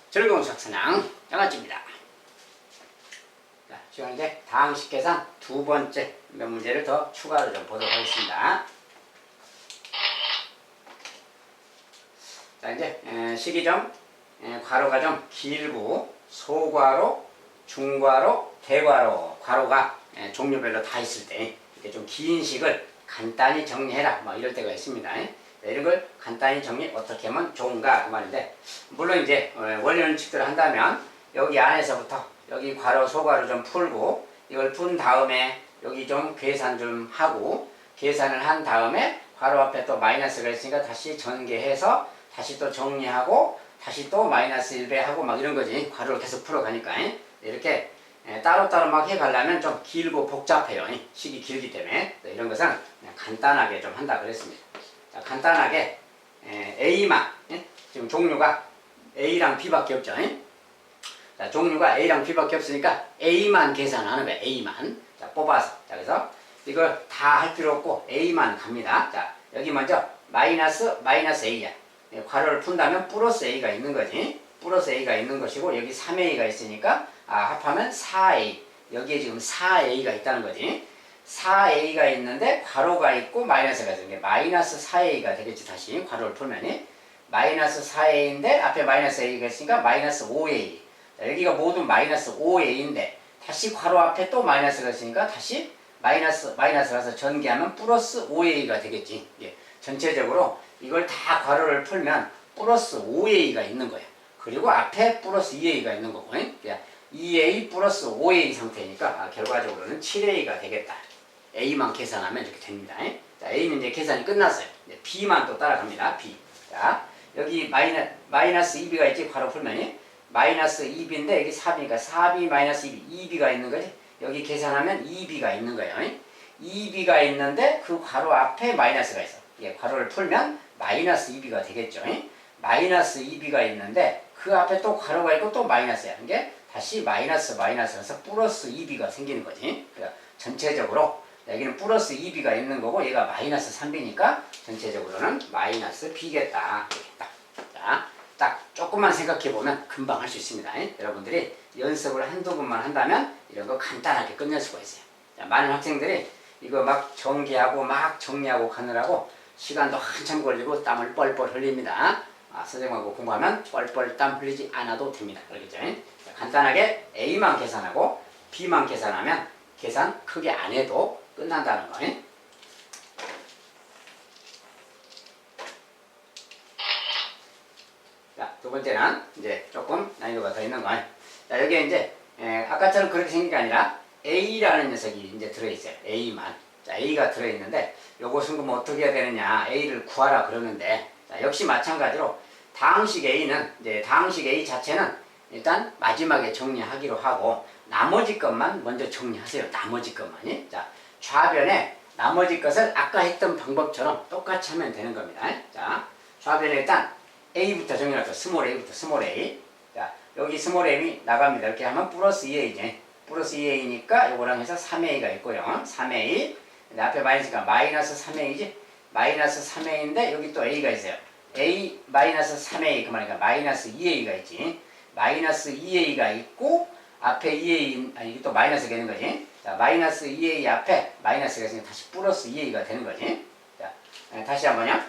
즐거운 수학선양 양아치입니다. 자, 지금 이제 다항식 계산 두 번째 몇 문제를 더 추가로 좀 보도록 하겠습니다. 자, 이제 식이점, 괄호가 좀 길고 소괄호, 중괄호, 대괄호, 괄호가 종류별로 다 있을 때 이렇게 좀 긴 식을 간단히 정리해라 뭐 이럴 때가 있습니다. 이런 걸 간단히 정리 어떻게 하면 좋은가 그 말인데, 물론 이제 원리원칙대로 한다면 여기 안에서부터 여기 괄호 소괄호 좀 풀고 이걸 푼 다음에 여기 좀 계산 좀 하고, 계산을 한 다음에 괄호 앞에 또 마이너스가 있으니까 다시 전개해서 다시 또 정리하고 다시 또 마이너스 1배 하고 막 이런 거지. 괄호를 계속 풀어가니까 이렇게 따로따로 막 해가려면 좀 길고 복잡해요. 식이 길기 때문에 이런 것은 그냥 간단하게 좀 한다 그랬습니다. 자, 간단하게 A만, 지금 종류가 A랑 B밖에 없죠. 자, 종류가 A랑 B밖에 없으니까 A만 계산하는 거예요. A만. 자, 뽑아서. 자, 그래서 이걸 다 할 필요 없고 A만 갑니다. 자, 여기 먼저 마이너스 A야. 괄호를 푼다면 플러스 A가 있는 거지. 플러스 A가 있는 것이고 여기 3A가 있으니까 합하면 4A. 여기에 지금 4A가 있다는 거지. 4A가 있는데 괄호가 있고 마이너스가 있는 게 마이너스 4A가 되겠지. 다시 괄호를 풀면 마이너스 4A인데 앞에 마이너스 A가 있으니까 마이너스 5A. 자, 여기가 모두 마이너스 5A인데 다시 괄호 앞에 또 마이너스가 있으니까 다시 마이너스라서 전개하면 플러스 5A가 되겠지. 전체적으로 이걸 다 괄호를 풀면 플러스 5A가 있는 거예요. 그리고 앞에 플러스 2A가 있는 거고 2A 플러스 5A 상태니까 결과적으로는 7A가 되겠다. A만 계산하면 이렇게 됩니다. 자, A는 이제 계산이 끝났어요. 이제 B만 또 따라갑니다. B. 자, 여기 마이너스 2B가 있지. 괄호 풀면 마이너스 2B인데 여기 4B니까 4B 마이너스 2B, 2B가 있는 거지. 여기 계산하면 2B가 있는 거예요. 2B가 있는데 그 괄호 앞에 마이너스가 있어. 괄호를 풀면 마이너스 2B가 되겠죠. 마이너스 2B가 있는데 그 앞에 또 괄호가 있고 또 마이너스야. 이게 다시 마이너스라서 플러스 2B가 생기는 거지. 그러니까 전체적으로 여기는 플러스 2B가 있는 거고 얘가 마이너스 3B니까 전체적으로는 마이너스 B겠다. 이렇게 딱 조금만 생각해보면 금방 할 수 있습니다. 여러분들이 연습을 한두 번만 한다면 이런 거 간단하게 끝낼 수가 있어요. 자, 많은 학생들이 이거 막 전개하고 막 정리하고 가느라고 시간도 한참 걸리고 땀을 뻘뻘 흘립니다. 선생님하고 공부하면 뻘뻘 땀 흘리지 않아도 됩니다. 알겠죠? 자, 간단하게 A만 계산하고 B만 계산하면 계산 크게 안 해도 끝난다는 거. 자, 두 번째는 이제 조금 난이도가 더 있는 거. 자, 여기에 이제 아까처럼 그렇게 생긴 게 아니라 A라는 녀석이 이제 들어있어요. A만. 자, A가 들어있는데 요것은 그럼 어떻게 해야 되느냐. A를 구하라 그러는데, 자, 역시 마찬가지로 다항식 A는 이제 다항식 A 자체는 일단 마지막에 정리하기로 하고 나머지 것만 먼저 정리하세요. 나머지 것만. 자, 좌변에 나머지 것을 아까 했던 방법처럼 똑같이 하면 되는 겁니다. 자, 좌변에 일단 A부터 정리할게요. 스몰 A부터 스몰 A. 자, 여기 스몰 A이 나갑니다. 이렇게 하면 플러스 2A지. 플러스 2A니까 요거랑 해서 3A가 있고요. 3A. 앞에 마이너스가 마이너스 3A지. 마이너스 3A인데 여기 또 A가 있어요. A 마이너스 3A 그 말이니까 마이너스 2A가 있지. 마이너스 2A가 있고 앞에 2A 이게 또 마이너스가 되는 거지. 자, 마이너스 2A 앞에 마이너스가 있으니까 다시 플러스 2A가 되는 거지. 자, 다시 한번요.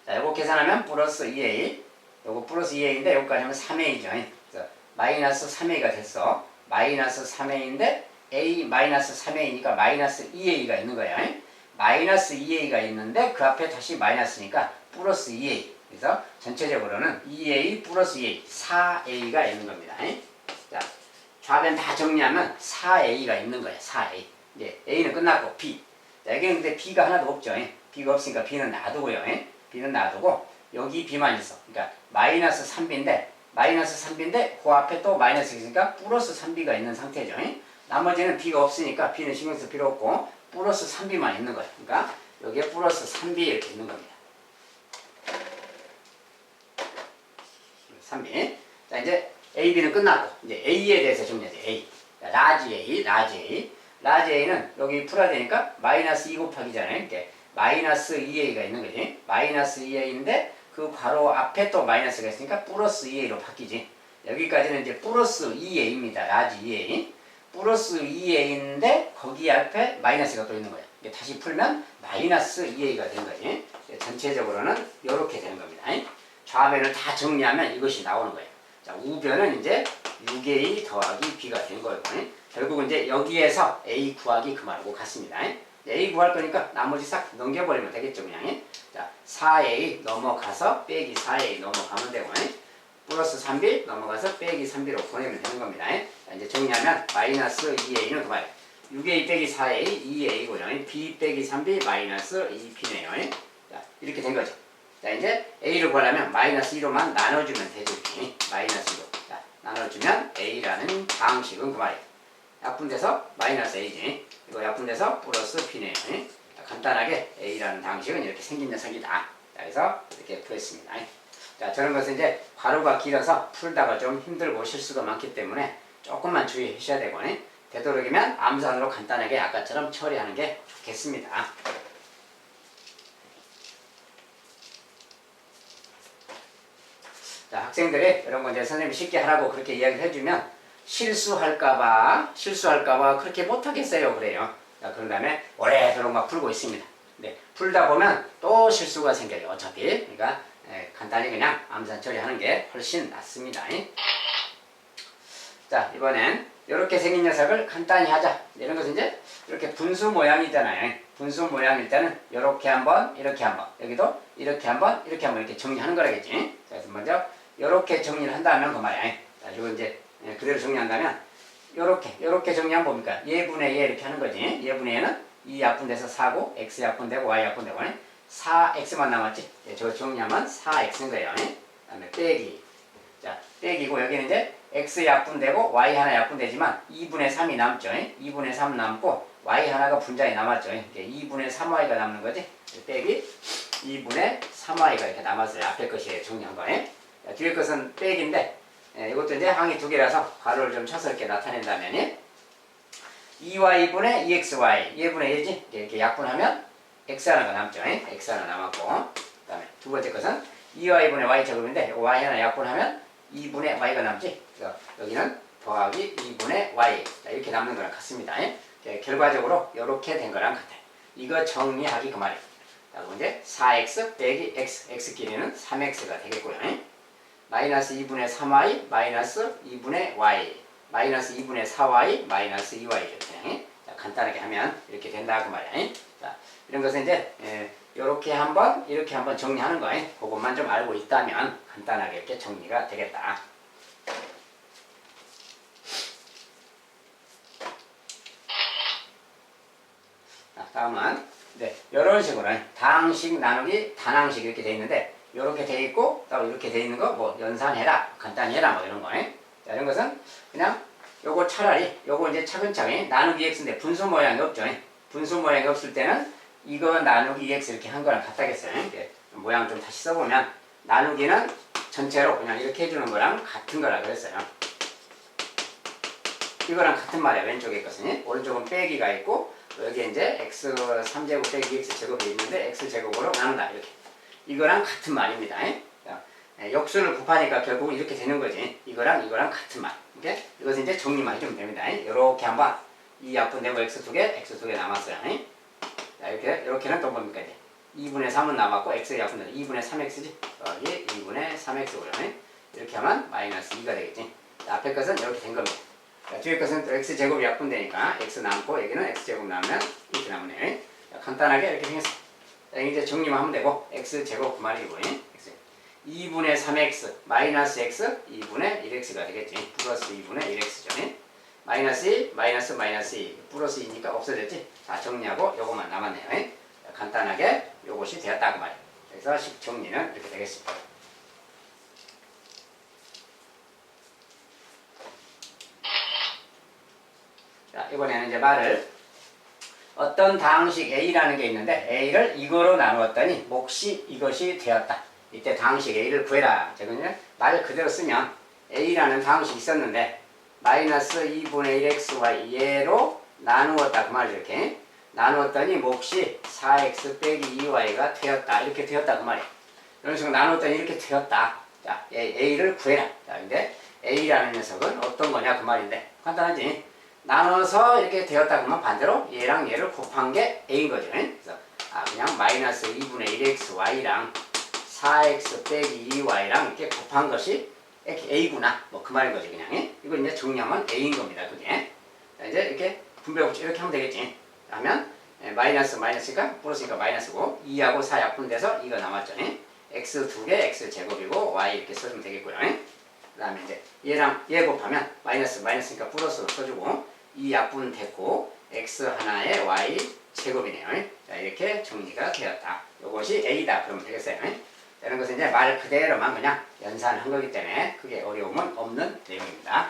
자, 요거 계산하면 플러스 2A, 요거 플러스 2A인데 요거까지 하면 3A죠. 그래서 마이너스 3A가 됐어. 마이너스 3A인데 A 마이너스 3A니까 마이너스 2A가 있는 거야. 마이너스 2A가 있는데 그 앞에 다시 마이너스니까 플러스 2A. 그래서 전체적으로는 2A 플러스 2A, 4A가 있는 겁니다. 자, 좌변 다 정리하면 4A가 있는 거야. 4A. 이제 A는 끝났고 B. 자, 여기는 근데 B가 하나도 없죠. B가 없으니까 B는 놔두고요. B는 놔두고 여기 B만 있어. 그러니까 마이너스 3B인데 그 앞에 또 마이너스 있으니까 플러스 3B가 있는 상태죠. 나머지는 B가 없으니까 B는 신경 쓸 필요 없고 플러스 3B만 있는 거예요. 그러니까 여기에 플러스 3B 이렇게 있는 겁니다. 3B. 자, 이제 A, B는 끝났고 이제 A에 대해서 정리하죠. A. 자, 라지 A. 라지 A는 여기 풀어야 되니까 마이너스 2 곱하기잖아요. 이렇게 마이너스 2A가 있는 거지. 마이너스 2A인데 그 괄호 앞에 또 마이너스가 있으니까 플러스 2A로 바뀌지. 여기까지는 이제 플러스 2a입니다. 라지 2a. 플러스 2a인데 거기 앞에 마이너스가 또 있는 거예요. 이게 다시 풀면 마이너스 2a가 되는 거지. 전체적으로는 이렇게 되는 겁니다. 좌변을 다 정리하면 이것이 나오는 거예요. 자, 우변은 이제 6a 더하기 b가 된 거예요. 결국 이제 여기에서 a 구하기 그 말하고 같습니다. a 구할 거니까 나머지 싹 넘겨버리면 되겠죠, 그냥. 자, 4a 넘어가서 빼기 4a 넘어가면 되고, 플러스 3b 넘어가서 빼기 3b로 보내면 되는 겁니다. 자, 이제 정리하면 마이너스 2a는 그 말이에요. 6a 빼기 4a, 2a고요. b 빼기 3b 마이너스 2b네요. 자, 이렇게 된 거죠. 자, 이제 a를 구하려면 마이너스 2로만 나눠주면 되죠. 마이너스 2로. 자, 나눠주면 a라는 방식은 그 말이에요. 약분돼서 마이너스 a지. 이거 약분돼서 플러스 b네요. 자, 간단하게 a라는 방식은 이렇게 생긴 녀석이다. 자, 그래서 이렇게 구했습니다. 자, 저런 것은 이제 괄호가 길어서 풀다가 좀 힘들고 실수가 많기 때문에 조금만 주의하셔야 되고, 되도록이면 암산으로 간단하게 아까처럼 처리하는 게 좋겠습니다. 자, 학생들이 이런 거 이제 선생님이 쉽게 하라고 그렇게 이야기를 해주면 실수할까봐 그렇게 못하겠어요. 그래요. 자, 그런 다음에 오래도록 막 풀고 있습니다. 네, 풀다 보면 또 실수가 생겨요. 어차피. 그러니까 간단히 그냥 암산 처리하는 게 훨씬 낫습니다. 자, 이번엔 이렇게 생긴 녀석을 간단히 하자. 이런 것은 이제 이렇게 분수 모양이잖아요. 분수 모양일 때는 이렇게 한번, 이렇게 한번, 여기도 이렇게 한번, 이렇게 한번 이렇게 정리하는 거라겠지. 자, 그래서 먼저 이렇게 정리를 한다면 그 말이야. 자, 이거 이제 그대로 정리한다면 이렇게 정리하면 뭡니까? 예분의 예 이렇게 하는 거지. 예분의 예는 이 약분돼서 4고 x 약분되고 y 약분되고 4x만 남았지. 저거 정리하면 4x인 거예요. 그 다음에 빼기. 자, 빼기고 여기는 이제 x 약분되고 y 하나 약분되지만 2분의 3이 남죠. 2분의 3 남고 y 하나가 분자에 남았죠. 2분의 3y가 남는 거지. 빼기 2분의 3y가 이렇게 남았어요. 앞에 것이 정리한 거예요. 뒤에 것은 빼기인데 이것도 이제 항이 두 개라서 괄호를 좀 쳐서 이렇게 나타낸다면 2y분의 2xy 얘분의 얘지. 이렇게 약분하면 x 하나가 남죠. x 하나 남았고 그 다음에 두 번째 것은 2y분의 y 제곱인데 y 하나 약분하면 2분의 y가 남지. 그래서 여기는 더하기 2분의 y. 자, 이렇게 남는 거랑 같습니다. 결과적으로 이렇게 된 거랑 같아요. 이거 정리하기 그 말이에요. 자, 그럼 이제 4x 빼기 x, x끼리는 3x가 되겠고요. 마이너스 2분의 3y 마이너스 2분의 y 마이너스 2분의 4y 마이너스 2y죠. 그냥. 자, 간단하게 하면 이렇게 된다 그 말이에요. 자, 이런 것은 이제 이렇게 한번 이렇게 한번 정리하는 거예요. 그것만 좀 알고 있다면 간단하게 이렇게 정리가 되겠다. 자, 다음은 이런 식으로 다항식 나누기 단항식 이렇게 돼 있는데 이렇게 돼 있고 또 이렇게 돼 있는 거 뭐 연산해라 간단히 해라 뭐 이런 거. 자, 이런 것은 그냥 요거 차라리 요거 이제 차근차근 나누기 x인데 분수 모양이 없죠. 분수 모양이 없을 때는 이거 나누기 x 이렇게 한 거랑 같다겠어요. 모양 좀 다시 써보면 나누기는 전체로 그냥 이렇게 해주는 거랑 같은 거라 그랬어요. 이거랑 같은 말이야. 왼쪽에 것은 오른쪽은 빼기가 있고 여기에 이제 x 3제곱 빼기 x 제곱이 있는데 x 제곱으로 나눈다 이렇게. 이거랑 같은 말입니다. 역수를 곱하니까 결국은 이렇게 되는 거지. 이거랑 같은 말. 이렇게 이것은 이제 정리만 해주면 됩니다. 이렇게 한번 이 약분되고 x 두 개 남았어요. 자, 이렇게는 또 뭡니까? 2분의 3은 남았고 x 약분되는 2분의 3x지. 여기 2분의 3x고요. 이렇게 하면 마이너스 2가 되겠지. 자, 앞에 것은 이렇게 된 겁니다. 자, 뒤에 것은 또 x 제곱이 약분되니까 x 남고 여기는 x 제곱 남으면 이렇게 남으네요. 자, 간단하게 이렇게 생겼어요. 자, 이제 정리만 하면 되고 x 제곱 그 말이고요. 2분의 3x 마이너스 x 2분의 1x가 되겠지. 플러스 2분의 1x죠. 마이너스 1 마이너스 마이너스 2 플러스 2니까 없어졌지. 자, 정리하고 요것만 남았네요. 자, 간단하게 요것이 되었다 그 말이에요. 그래서 식 정리는 이렇게 되겠습니다. 자, 이번에는 이제 말을 어떤 다항식 a라는 게 있는데 a를 이거로 나누었더니 몫이 이것이 되었다. 이때 다항식 a를 구해라. 제가 말 그대로 쓰면 a라는 다항식이 있었는데 마이너스 2분의 1xy 얘로 나누었다 그 말이에요. 이렇게 나누었더니 몫이 4x 빼기 2y가 되었다. 이렇게 되었다 그 말이에요. 이런 식으로 나누었더니 이렇게 되었다. 자, a를 구해라. 자, 근데 A라는 녀석은 어떤 거냐 그 말인데 간단하지. 나눠서 이렇게 되었다 그러면 반대로 얘랑 얘를 곱한 게 A인 거죠. 그래서 그냥 마이너스 2분의 1xy랑 4x 빼기 2y랑 이렇게 곱한 것이 A구나 뭐 그 말인 거지 그냥. 이거 이제 정리하면 A인 겁니다 그게. 자, 이제 이렇게 분배곱식 이렇게 하면 되겠지. 하면 마이너스 마이너스니까 플러스니까 마이너스고 2하고 4 약분돼서 2가 남았죠. x 2개 x 제곱이고 y 이렇게 써주면 되겠고요. 그 다음에 이제 얘랑 얘 곱하면 마이너스 마이너스니까 플러스로 써주고 2 약분됐고 x 하나에 y 제곱이네요. 자 이렇게 정리가 되었다. 이것이 A다 그러면 되겠어요. 자, 이런 것은 이제 말 그대로만 그냥 연산한 거기 때문에 크게 어려움은 없는 내용입니다.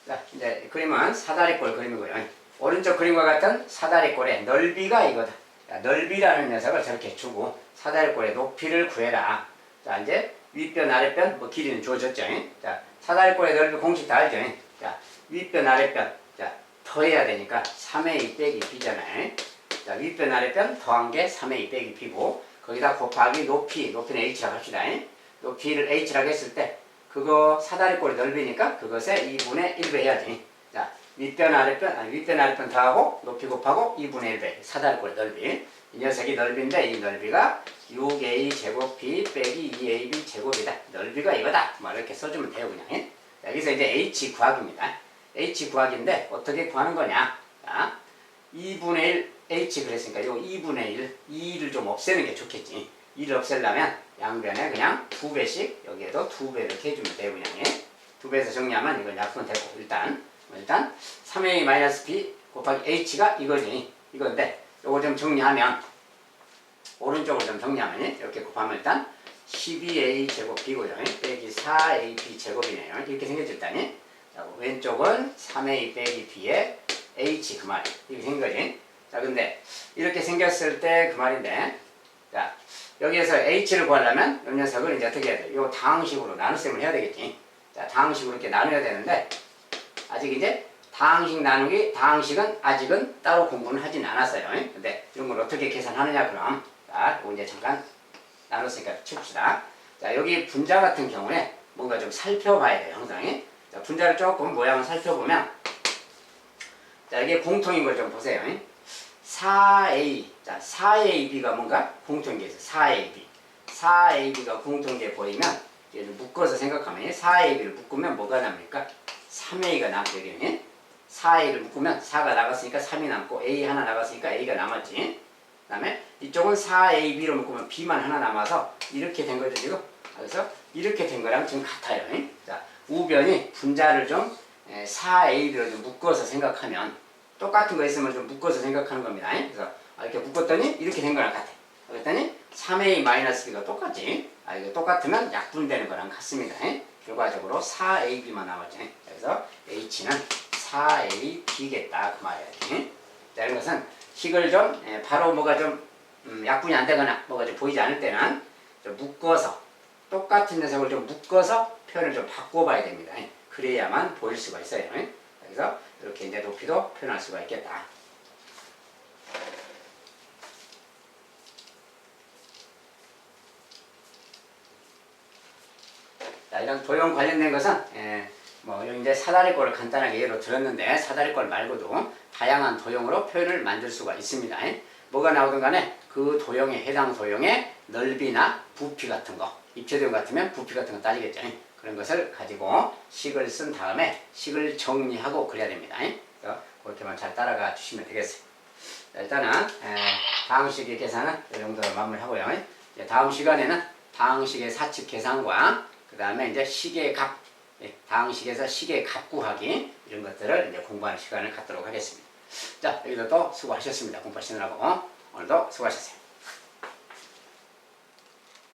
자, 이제 그림은 사다리꼴 그림이고요. 오른쪽 그림과 같은 사다리꼴의 넓이가 이거다. 자, 넓이라는 녀석을 저렇게 주고 사다리꼴의 높이를 구해라. 자, 이제 윗변 아랫변 뭐 길이는 주어졌죠. 자, 사다리꼴의 넓이 공식 다 알죠. 자, 윗변 아랫변 자, 더해야 되니까 3의 2 빼기 b잖아요. 자, 윗변 아랫변 더한 게 3의 2 빼기 b고 거기다 곱하기 높이는 h라고 합시다. 높이를 h라고 했을 때 그거 사다리꼴의 넓이니까 그것에 2분의 1배 해야지. 자, 윗변 아랫변 더하고 높이 곱하고 2분의 1배 사다리꼴의 넓이. 이 녀석이 넓이인데 이 넓이가 6a 제곱 b 빼기 2ab 제곱이다. 넓이가 이거다. 뭐 이렇게 써주면 돼요 그냥. 여기서 이제 h 구하기입니다. h 구하기인데 어떻게 구하는 거냐. 자, 2분의 1 h 그랬으니까 요 2분의 1 2를 좀 없애는 게 좋겠지. 2를 없애려면 양변에 그냥 2배씩 여기에도 2배 이렇게 해주면 돼요 그냥. 2배에서 정리하면 이건 약분 되고 일단 3a-b 곱하기 h가 이거지. 이건데 요거 좀 정리하면 오른쪽으로 좀 정리하면 이렇게 곱하면 일단 12a 제곱 b고요. 빼기 4ab 제곱이네요. 이렇게 생겼죠 일단. 자, 왼쪽은 3a 빼기 b에 h 그 말이에요. 이렇게 생긴 거지. 자 근데 이렇게 생겼을 때 그 말인데 자 여기에서 h를 구하려면 이 녀석을 이제 어떻게 해야 돼? 요 다항식으로 나눗셈을 해야 되겠지. 자 다항식으로 이렇게 나눠야 되는데 아직 이제 다항식은 아직은 따로 공부는 하진 않았어요. 근데 이런 걸 어떻게 계산하느냐 그럼 자 이거 이제 잠깐 나눴으니까 칩시다. 자 여기 분자 같은 경우에 뭔가 좀 살펴봐야 돼요 항상. 자 분자를 조금 모양을 살펴보면 자 이게 공통인 걸 좀 보세요. 4a 자 4ab가 뭔가 공통인 게 있어요. 4ab가 공통인 게 보이면 얘를 묶어서 생각하면 4ab를 묶으면 뭐가 납니까? 3a가 남게 되면 4a를 묶으면 4가 나갔으니까 3이 남고 a 하나 나갔으니까 a가 남았지. 그 다음에 이쪽은 4ab로 묶으면 b만 하나 남아서 이렇게 된 거죠 지금. 그래서 이렇게 된 거랑 지금 같아요. 자 우변이 분자를 좀 4ab로 좀 묶어서 생각하면 똑같은 거 있으면 좀 묶어서 생각하는 겁니다. 그래서 이렇게 묶었더니 이렇게 된 거랑 같아. 그랬더니 3a-b가 똑같지. 이거 똑같으면 약분되는 거랑 같습니다. 결과적으로 4ab만 나왔죠. 그래서 h는 4ab겠다 그 말이에요. 자, 이런 것은 식을 좀 바로 뭐가 좀 약분이 안 되거나 뭐가 좀 보이지 않을 때는 좀 묶어서 똑같은 녀석을 좀 묶어서 표현을 좀 바꿔봐야 됩니다. 그래야만 보일 수가 있어요. 그래서 이렇게 이제 높이도 표현할 수가 있겠다. 자, 이런 도형 관련된 것은 뭐 여기 이제 사다리꼴을 간단하게 예로 들었는데 사다리꼴 말고도 다양한 도형으로 표현을 만들 수가 있습니다. 뭐가 나오든 간에 그 도형에 해당 도형의 넓이나 부피 같은 거 입체도형 같으면 부피 같은 거 따지겠죠. 그런 것을 가지고 식을 쓴 다음에 식을 정리하고 그래야 됩니다. 그래서 그렇게만 잘 따라가 주시면 되겠어요. 자, 일단은 다항식의 계산은 이 정도로 마무리하고요. 다음 시간에는 다항식의 사칙 계산과 그 다음에 이제 식의 값, 다항식에서 식의 값 구하기 이런 것들을 이제 공부하는 시간을 갖도록 하겠습니다. 자, 여기도 또 수고하셨습니다. 공부하시느라고 오늘도 수고하셨어요.